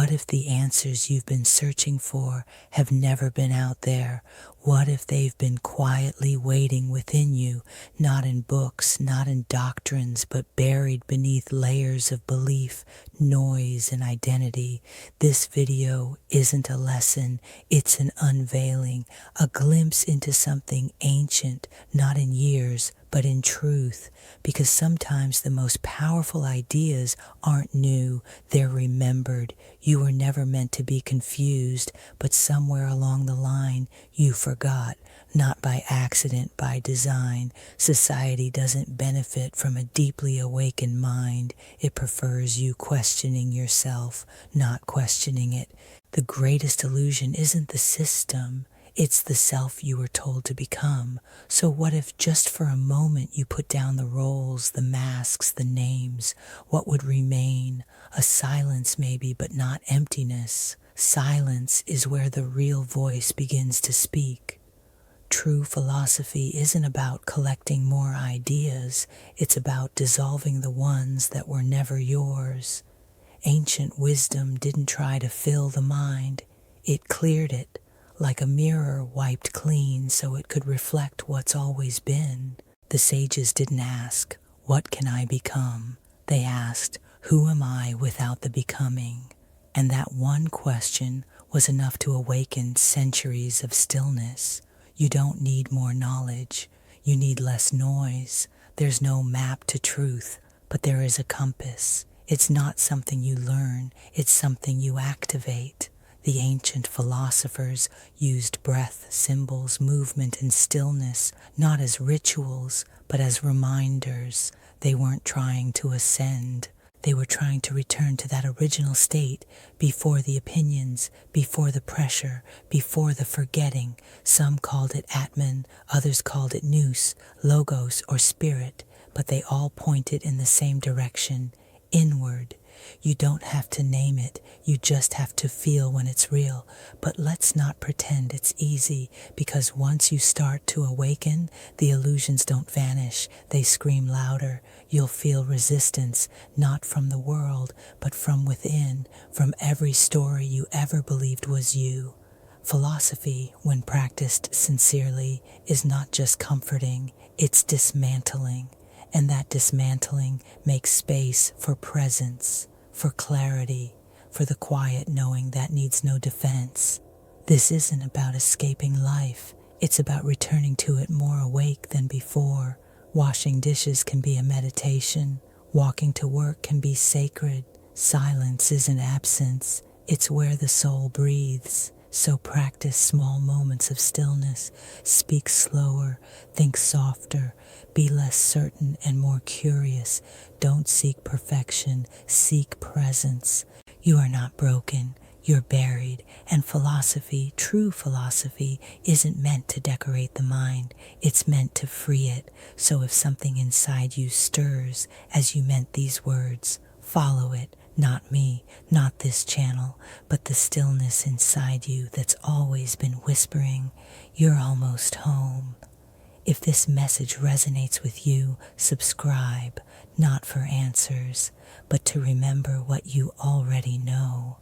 What if the answers you've been searching for have never been out there? What if they've been quietly waiting within you, not in books, not in doctrines, but buried beneath layers of belief, noise, and identity? This video isn't a lesson, it's an unveiling, a glimpse into something ancient, not in years, but in truth, because sometimes the most powerful ideas aren't new, they're remembered. You were never meant to be confused, but somewhere along the line you forgot, not by accident, by design. Society doesn't benefit from a deeply awakened mind. It prefers you questioning yourself, not questioning it. The greatest illusion isn't the system, it's the self you were told to become. So what if just for a moment you put down the roles, the masks, the names? What would remain? A silence maybe, but not emptiness. Silence is where the real voice begins to speak. True philosophy isn't about collecting more ideas, it's about dissolving the ones that were never yours. Ancient wisdom didn't try to fill the mind, it cleared it, like a mirror wiped clean so it could reflect what's always been. The sages didn't ask, "What can I become?" They asked, "Who am I without the becoming?" And that one question was enough to awaken centuries of stillness. You don't need more knowledge, you need less noise. There's no map to truth, but there is a compass. It's not something you learn, it's something you activate. The ancient philosophers used breath, symbols, movement, and stillness, not as rituals, but as reminders. They weren't trying to ascend. They were trying to return to that original state before the opinions, before the pressure, before the forgetting. Some called it Atman, others called it Nous, Logos, or Spirit, but they all pointed in the same direction, inward. You don't have to name it, you just have to feel when it's real. But let's not pretend it's easy, because once you start to awaken, the illusions don't vanish, they scream louder. You'll feel resistance, not from the world, but from within, from every story you ever believed was you. Philosophy, when practiced sincerely, is not just comforting, it's dismantling. And that dismantling makes space for presence, for clarity, for the quiet knowing that needs no defense. This isn't about escaping life, it's about returning to it more awake than before. Washing dishes can be a meditation, walking to work can be sacred. Silence isn't absence, it's where the soul breathes. So practice small moments of stillness, speak slower, think softer, be less certain and more curious. Don't seek perfection, seek presence. You are not broken, you're buried, and philosophy, true philosophy, isn't meant to decorate the mind, it's meant to free it. So if something inside you stirs as you meant these words, follow it. Not me, not this channel, but the stillness inside you that's always been whispering, "You're almost home." If this message resonates with you, subscribe, not for answers, but to remember what you already know.